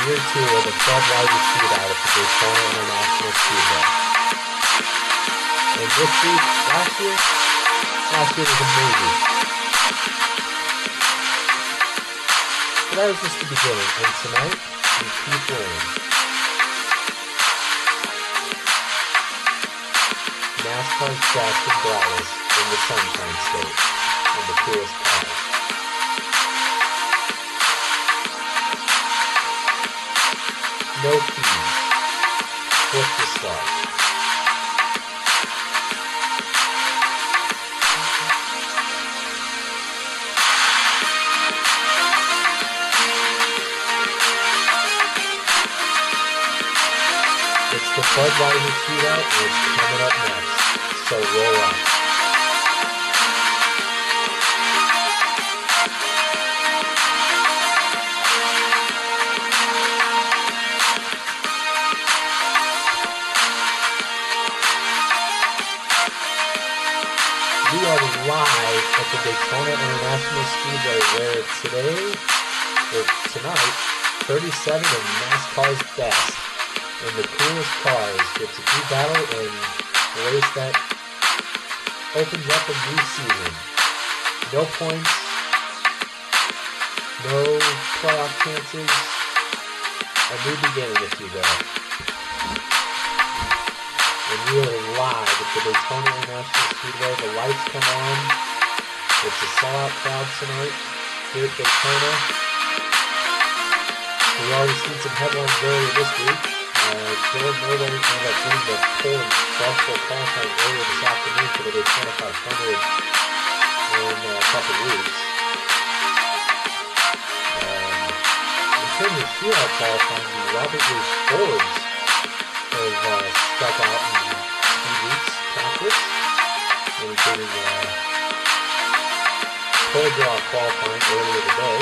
year 2 of the Budweiser Shootout at the Daytona International Speedway. And this week, last year was amazing. But that was just the beginning, and tonight, we keep learning. NASCAR's best and brightest in the Sunshine State, and the coolest cars. No keys. Click to start. It's the Budweiser Shootout, and it's coming up next. So roll up. We are live at the Daytona International Speedway where tonight, 37 of NASCAR's best and the coolest cars get to do battle in a race that opens up a new season. No points, no playoff chances, a new beginning if you will. And we are live at the Daytona International Speedway. The lights come on. It's a sellout crowd tonight here at Daytona. We've already seen some headlines earlier this week. George Norway ended up winning the pole and Buffalo qualifying earlier this afternoon for the Daytona 500 in a couple weeks. In terms of shootout qualifying, the Robert Louis Fords have stuck out in few weeks practice, including pole draw qualifying earlier today,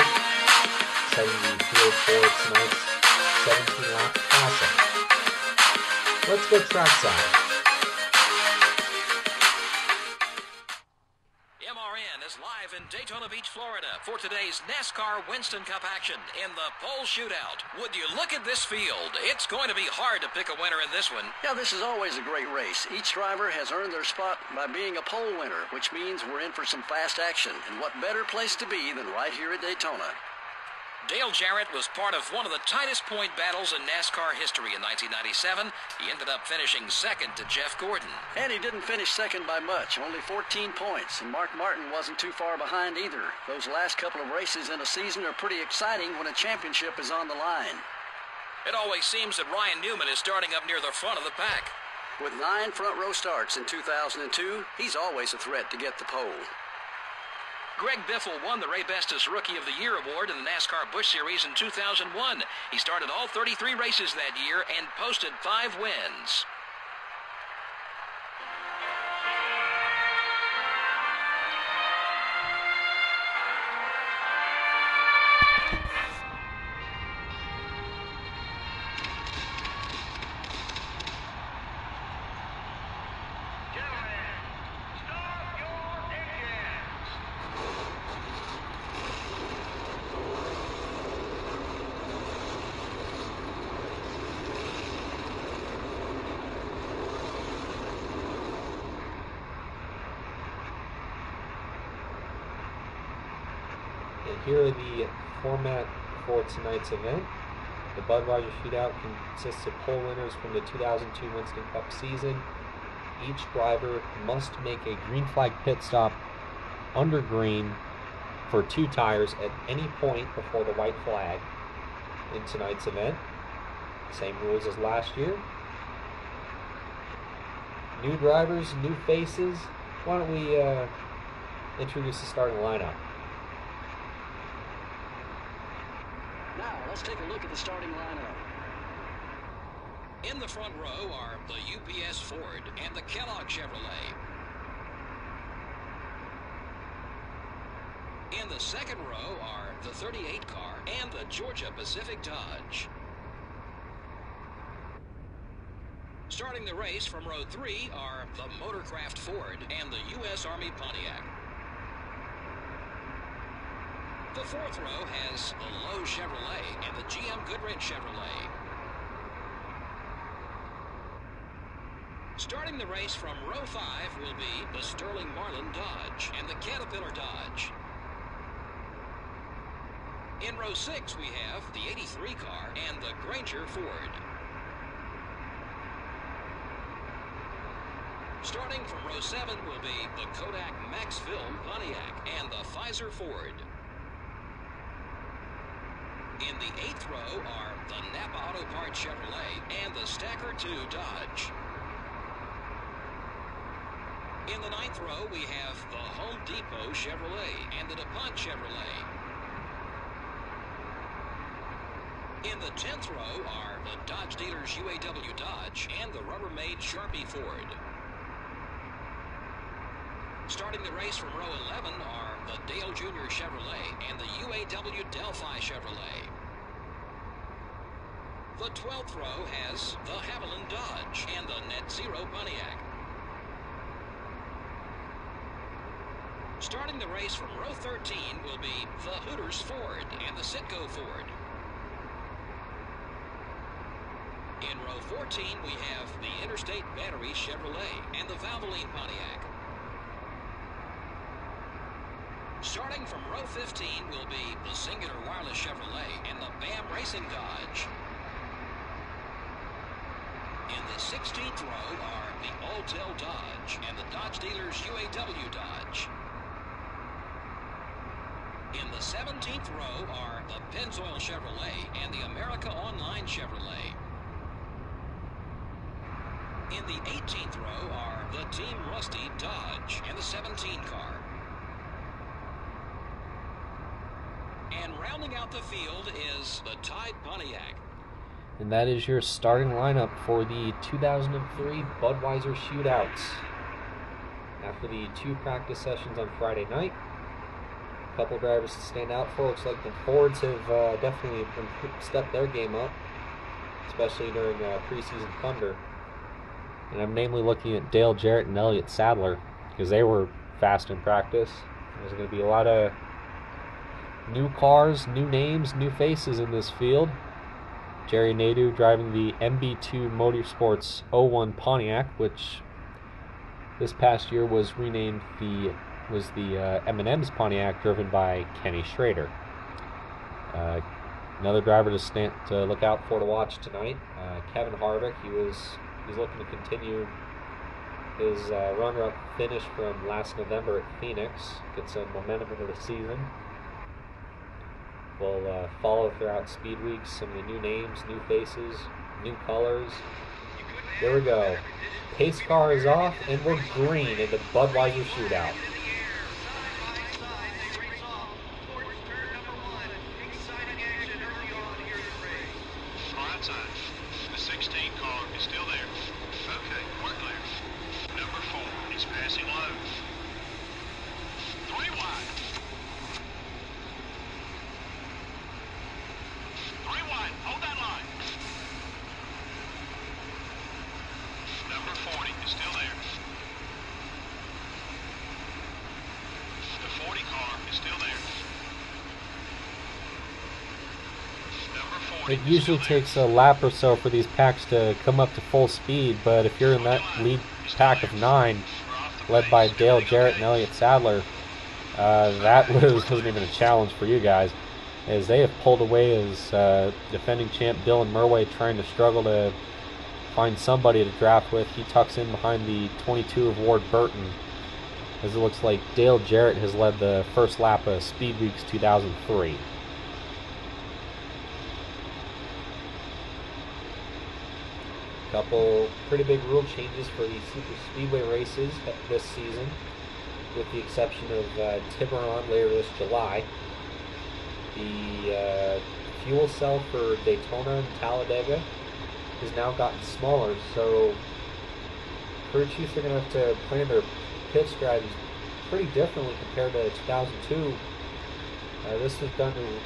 setting the field for tonight's 17-lap classic. Let's go trackside. MRN is live in Daytona Beach, Florida for today's NASCAR Winston Cup action in the pole shootout. Would you look at this field? It's going to be hard to pick a winner in this one. Yeah, this is always a great race. Each driver has earned their spot by being a pole winner, which means we're in for some fast action. And what better place to be than right here at Daytona? Dale Jarrett was part of one of the tightest point battles in NASCAR history in 1997. He ended up finishing second to Jeff Gordon. And he didn't finish second by much, only 14 points. And Mark Martin wasn't too far behind either. Those last couple of races in a season are pretty exciting when a championship is on the line. It always seems that Ryan Newman is starting up near the front of the pack. With 9 front-row starts in 2002, he's always a threat to get the pole. Greg Biffle won the Ray Bestis Rookie of the Year award in the NASCAR Busch Series in 2001. He started all 33 races that year and posted 5 wins. Here are the format for tonight's event. The Budweiser Shootout consists of pole winners from the 2002 Winston Cup season. Each driver must make a green flag pit stop under green for 2 tires at any point before the white flag in tonight's event. Same rules as last year. New drivers, new faces. Why don't we introduce the starting lineup? Now, let's take a look at the starting lineup. In the front row are the UPS Ford and the Kellogg Chevrolet. In the second row are the 38 car and the Georgia Pacific Dodge. Starting the race from row 3 are the Motorcraft Ford and the U.S. Army Pontiac. The fourth row has the Lowe Chevrolet and the GM Goodrich Chevrolet. Starting the race from row 5 will be the Sterling Marlin Dodge and the Caterpillar Dodge. In row 6 we have the 83 car and the Granger Ford. Starting from row 7 will be the Kodak Max Film Pontiac and the Pfizer Ford. In the 8th row are the Napa Auto Parts Chevrolet and the Stacker 2 Dodge. In the 9th row, we have the Home Depot Chevrolet and the DuPont Chevrolet. In the 10th row are the Dodge Dealers UAW Dodge and the Rubbermaid Sharpie Ford. Starting the race from row 11 are the Dale Jr. Chevrolet and the UAW Delphi Chevrolet. The 12th row has the Haviland Dodge and the Net Zero Pontiac. Starting the race from row 13 will be the Hooters Ford and the Citgo Ford. In row 14, we have the Interstate Battery Chevrolet and the Valvoline Pontiac. Starting from row 15 will be the Singular Wireless Chevrolet and the BAM Racing Dodge. In the 16th row are the Alltel Dodge and the Dodge Dealers UAW Dodge. In the 17th row are the Pennzoil Chevrolet and the America Online Chevrolet. In the 18th row are the Team Rusty Dodge and the 17 car. And rounding out the field is the Tide Pontiac. And that is your starting lineup for the 2003 Budweiser Shootouts. After the 2 practice sessions on Friday night, a couple drivers to stand out for. Looks like the Fords have definitely stepped their game up, especially during preseason thunder. And I'm namely looking at Dale Jarrett and Elliott Sadler, because they were fast in practice. There's going to be a lot of new cars, new names, new faces in this field. Jerry Nadeau driving the MB2 Motorsports 01 Pontiac, which this past year was renamed the M&M's Pontiac, driven by Kenny Schrader. Another driver to look out for to watch tonight, Kevin Harvick. He's looking to continue his runner-up finish from last November at Phoenix, get some momentum into the season. We'll follow throughout speed weeks some of the new names, new faces, new colors. There we go. Pace car is off, and we're green in the Budweiser Shootout. The 16 car is still there. Okay, we're clear. Number 4 is passing low. 3 wide. 3 wide. Hold that line. Number 40 is still there. The 40 car is still there. It usually takes a lap or so for these packs to come up to full speed, but if you're in that lead pack of 9, led by Dale Jarrett and Elliott Sadler, that wasn't even a challenge for you guys, as they have pulled away as defending champ Dylan Murway trying to struggle to find somebody to draft with. He tucks in behind the 22 of Ward Burton, as it looks like Dale Jarrett has led the first lap of Speed Weeks 2003. Couple pretty big rule changes for the super speedway races this season, with the exception of Tiburon later this July. The fuel cell for Daytona and Talladega has now gotten smaller, so crew chiefs are going to have to plan their pit strategies pretty differently compared to 2002. This was done to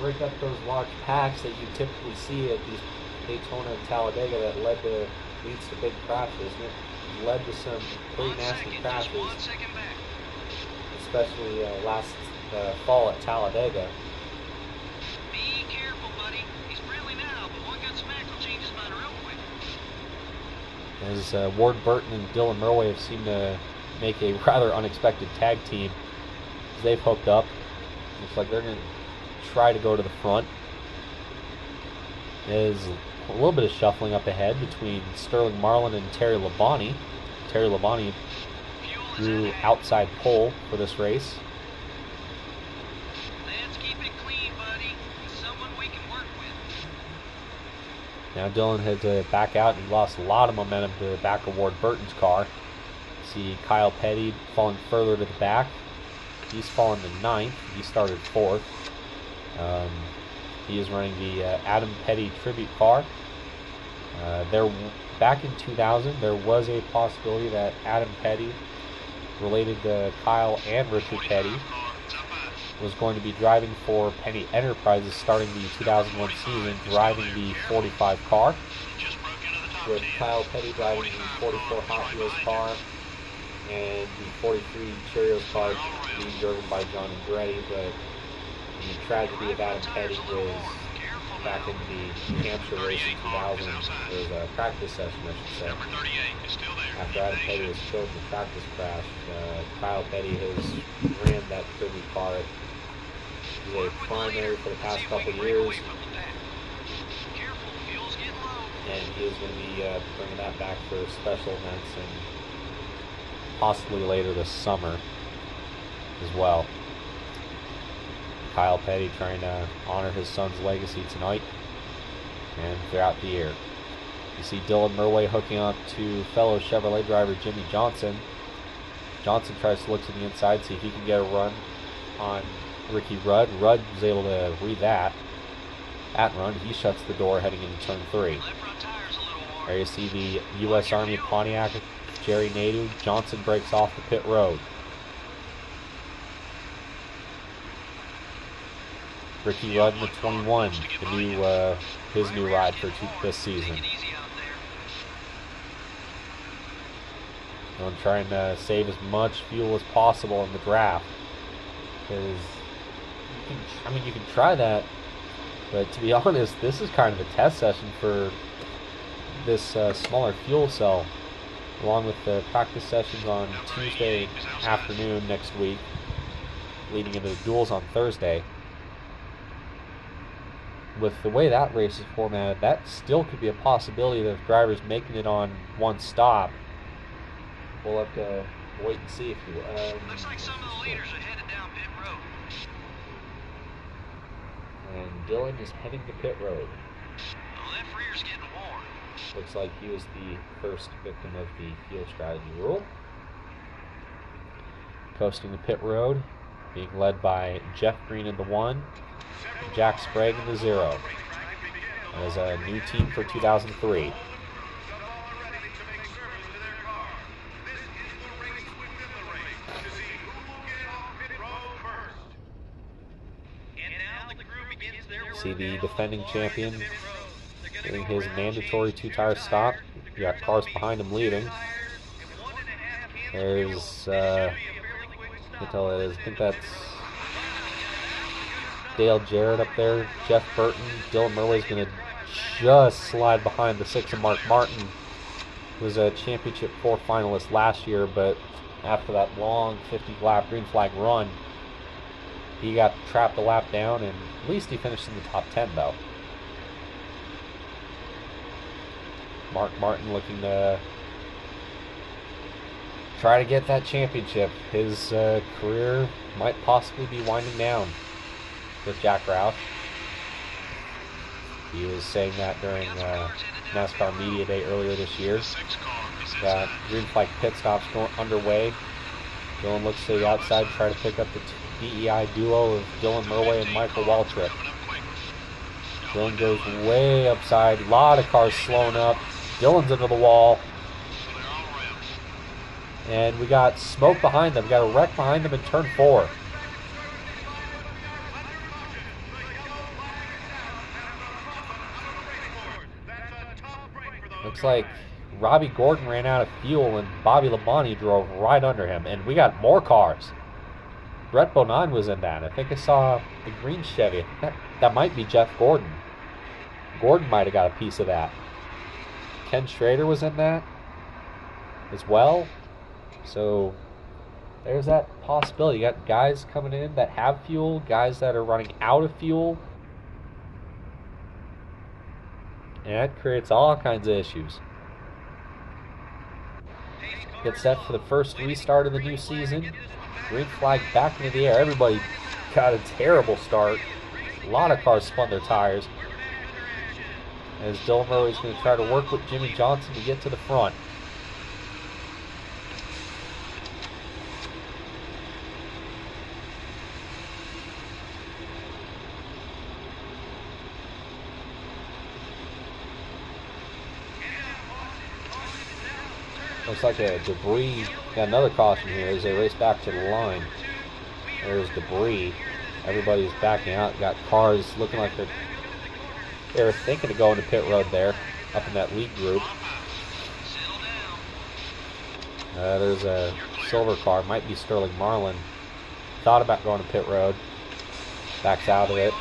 break up those large packs that you typically see at these Daytona and Talladega that leads to big crashes. And it led to some pretty nasty crashes, especially last the fall at Talladega. Be careful, buddy. He's friendly now, but one good smack will change his mind real quick. As Ward Burton and Dylan Murway have seemed to make a rather unexpected tag team as they've hooked up. Looks like they're going to try to go to the front. There's a little bit of shuffling up ahead between Sterling Marlin and Terry Labonte. Terry Labonte drew outside pole for this race. Let's keep it clean, buddy. He's someone we can work with. Now Dylan had to back out and he lost a lot of momentum to the back of Ward Burton's car. See Kyle Petty falling further to the back. He's fallen to 9th. He started 4th. He is running the Adam Petty tribute car. Back in 2000, there was a possibility that Adam Petty, related to Kyle and Richard Petty, was going to be driving for Penny Enterprises starting the 2001 season, driving the 45 car, with Kyle Petty driving the 44 Hot Wheels car and the 43 Cheerios car being driven by John Andretti. But the tragedy of Adam Petty was back in the Hampshire race in 2000. There was a practice session, I should say. After Adam Petty was killed in the practice crash, Kyle Petty has ran that tribute car. He's a primary for the past couple years, and he is going to be bringing that back for special events and possibly later this summer as well. Kyle Petty trying to honor his son's legacy tonight and throughout the year. You see Dylan Murway hooking up to fellow Chevrolet driver Jimmy Johnson. Johnson tries to look to the inside, see if he can get a run on Ricky Rudd. Rudd was able to read that run. He shuts the door heading into turn 3. There you see the U.S. Army Pontiac, Jerry Nadeau. Johnson breaks off the pit road. Ricky Rudd in the 21, his new ride for this season. I'm trying to save as much fuel as possible in the draft, because you can try that, but to be honest, this is kind of a test session for this smaller fuel cell, along with the practice sessions on Tuesday afternoon next week, leading into the duels on Thursday. With the way that race is formatted, that still could be a possibility that if drivers making it on one stop. We'll have to wait and see if you. Looks like some of the leaders are headed down pit road. And Dylan is heading to pit road. The left rear's getting warm. Looks like he was the first victim of the fuel strategy rule. Coasting the pit road, being led by Jeff Green in the 1, Jack Sprague in the 0. As a new team for 2003. See the defending champion getting his mandatory 2-tire stop. You got cars behind him leaving. There's, I think that's Dale Jarrett up there, Jeff Burton. Dylan Murway's going to just slide behind the 6 of Mark Martin, who was a Championship 4 finalist last year, but after that long 50-lap green flag run, he got trapped a lap down, and at least he finished in the top 10, though. Mark Martin looking to try to get that championship. His career might possibly be winding down with Jack Roush. He was saying that during NASCAR Media Day earlier this year. That green flag pit stop's going underway. Dylan looks to the outside, try to pick up the DEI duo of Dylan Murway and Michael Waltrip. Dylan goes way upside. A lot of cars slowing up. Dylan's into the wall. And we got smoke behind them. We got a wreck behind them in turn 4. Looks like Robbie Gordon ran out of fuel and Bobby Labonte drove right under him. And we got more cars. Brett Bonin was in that. I think I saw the green Chevy. That might be Jeff Gordon. Gordon might have got a piece of that. Ken Schrader was in that as well. So there's that possibility. You got guys coming in that have fuel, guys that are running out of fuel. And that creates all kinds of issues. Get set for the first restart of the new season. Green flag back into the air. Everybody got a terrible start. A lot of cars spun their tires. As Dylan Murray is going to try to work with Jimmy Johnson to get to the front. Looks like a debris. Got another caution here as they race back to the line. There's debris. Everybody's backing out. Got cars looking like they're thinking of going to pit road there, up in that lead group. There's a silver car. Might be Sterling Marlin. Thought about going to pit road. Backs out of it.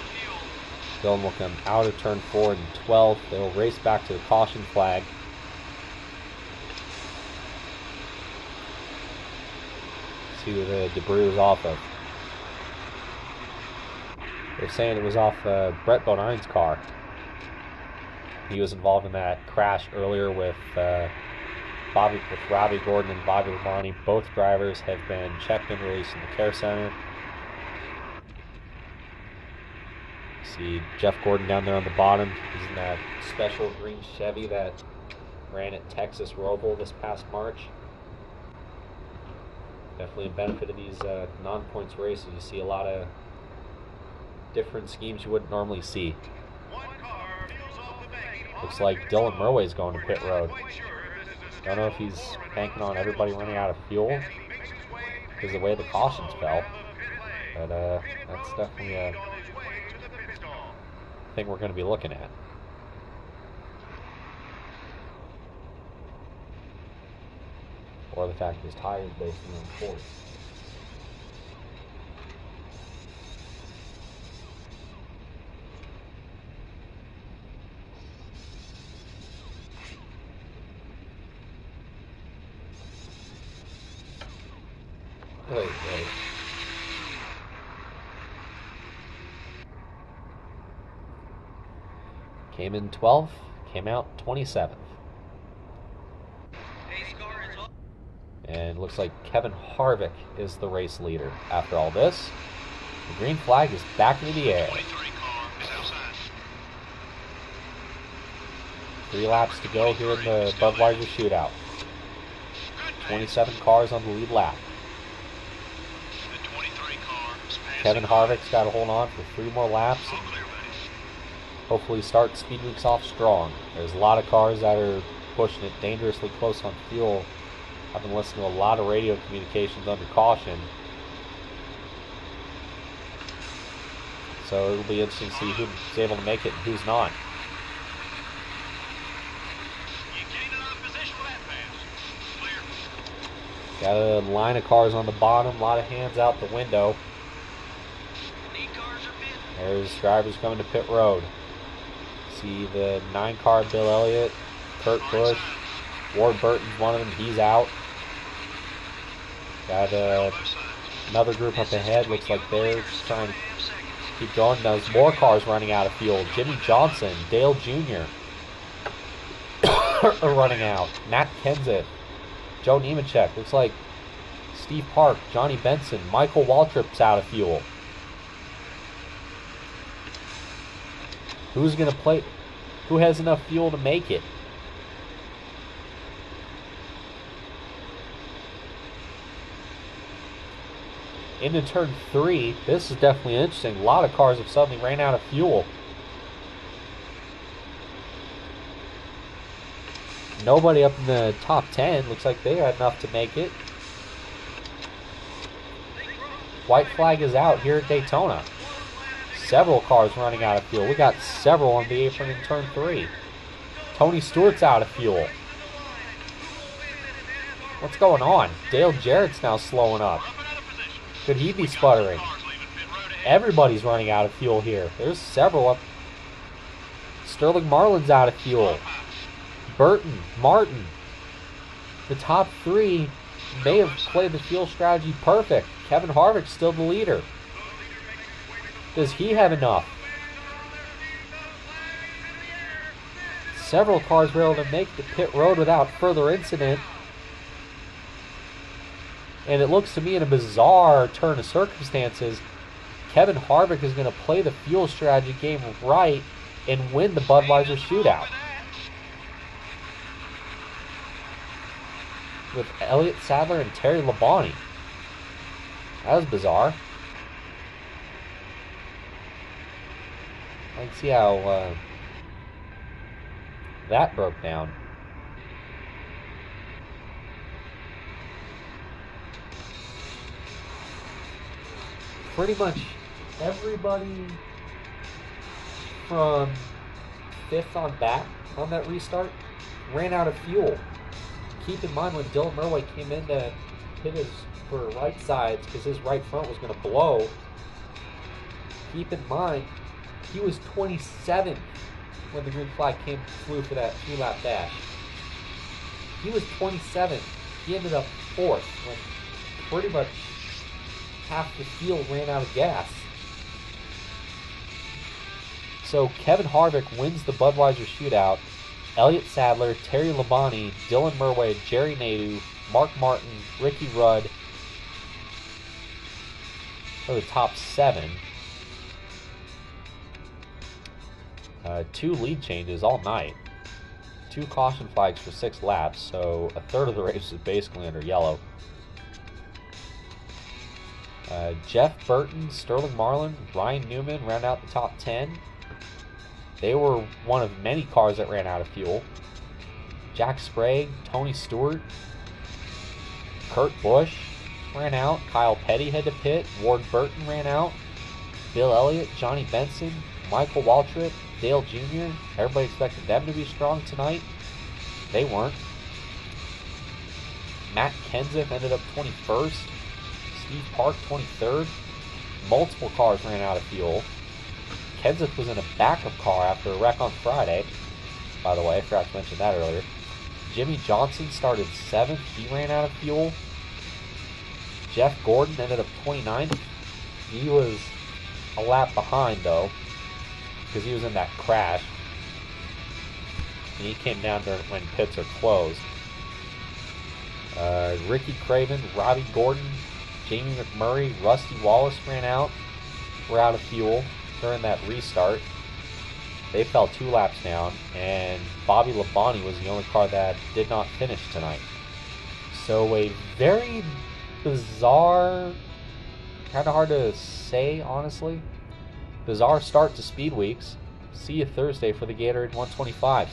Dylan will come out of turn 4 and 12. They'll race back to the caution flag. See who the debris was off of. They're saying it was off Brett Bonin's car. He was involved in that crash earlier with Robbie Gordon and Bobby Labonte. Both drivers have been checked and released in the care center. See Jeff Gordon down there on the bottom. He's in that special green Chevy that ran at Texas Roval this past March. Definitely a benefit of these non-points races. You see a lot of different schemes you wouldn't normally see. Looks like Dylan Murway's going to pit road. Don't know if he's banking on everybody running out of fuel because of the way the cautions fell. But that's definitely a thing we're going to be looking at. Or the fact his tires basically on force. Wait. Came in 12th, came out 27th. And it looks like Kevin Harvick is the race leader after all this. The green flag is back into the air. 3 laps to go here in the Budweiser Shootout. 27 cars on the lead lap. Kevin Harvick's got to hold on for 3 more laps and hopefully start speed weeks off strong. There's a lot of cars that are pushing it dangerously close on fuel. I've been listening to a lot of radio communications under caution. So it'll be interesting to see who's able to make it and who's not. Got a line of cars on the bottom, a lot of hands out the window. There's drivers coming to pit road. See the 9-car Bill Elliott, Kurt Busch, Ward Burton's one of them, he's out. Got another group up ahead, looks like they're trying to keep going. There's more cars running out of fuel. Jimmy Johnson, Dale Jr. are running out. Matt Kenseth, Joe Nemechek, looks like Steve Park, Johnny Benson, Michael Waltrip's out of fuel. Who's going to play? Who has enough fuel to make it? Into turn 3, this is definitely interesting. A lot of cars have suddenly ran out of fuel. Nobody up in the top 10. Looks like they had enough to make it. White flag is out here at Daytona. Several cars running out of fuel. We got several on the apron in turn 3. Tony Stewart's out of fuel. What's going on? Dale Jarrett's now slowing up. Could he be sputtering? Everybody's running out of fuel here. There's several up. Sterling Marlin's out of fuel. Burton, Martin. The top three may have played the fuel strategy perfect. Kevin Harvick's still the leader. Does he have enough? Several cars were able to make the pit road without further incident. And it looks to me, in a bizarre turn of circumstances, Kevin Harvick is going to play the fuel strategy game right and win the Budweiser Shootout. With Elliott Sadler and Terry Labonte. That was bizarre. Let's see how that broke down. Pretty much everybody from 5th on back on that restart ran out of fuel. Keep in mind, when Dylan Murway came in to hit his for right sides because his right front was going to blow, keep in mind he was 27th when the green flag flew for that 3-lap dash. He was 27th. He ended up 4th when pretty much half the field ran out of gas. So Kevin Harvick wins the Budweiser Shootout. Elliott Sadler, Terry Labonte, Dylan Murway, Jerry Nadeau, Mark Martin, Ricky Rudd are the top 7. 2 lead changes all night. 2 caution flags for 6 laps, so a third of the race is basically under yellow. Jeff Burton, Sterling Marlin, Ryan Newman round out the top 10. They were one of many cars that ran out of fuel. Jack Sprague, Tony Stewart, Kurt Busch ran out. Kyle Petty had to pit. Ward Burton ran out. Bill Elliott, Johnny Benson, Michael Waltrip, Dale Jr. Everybody expected them to be strong tonight. They weren't. Matt Kenseth ended up 21st. Steve Park 23rd. Multiple cars ran out of fuel. Kenseth was in a backup car after a wreck on Friday. By the way, I forgot to mention that earlier. Jimmy Johnson started 7th. He ran out of fuel. Jeff Gordon ended up 29th. He was a lap behind, though, because he was in that crash. And he came down when pits are closed. Ricky Craven, Robbie Gordon, Jamie McMurray, Rusty Wallace ran out. Were out of fuel during that restart. They fell 2 laps down, and Bobby Labonte was the only car that did not finish tonight. So a very bizarre, kind of hard to say, honestly, bizarre start to Speed Weeks. See you Thursday for the Gatorade 125s.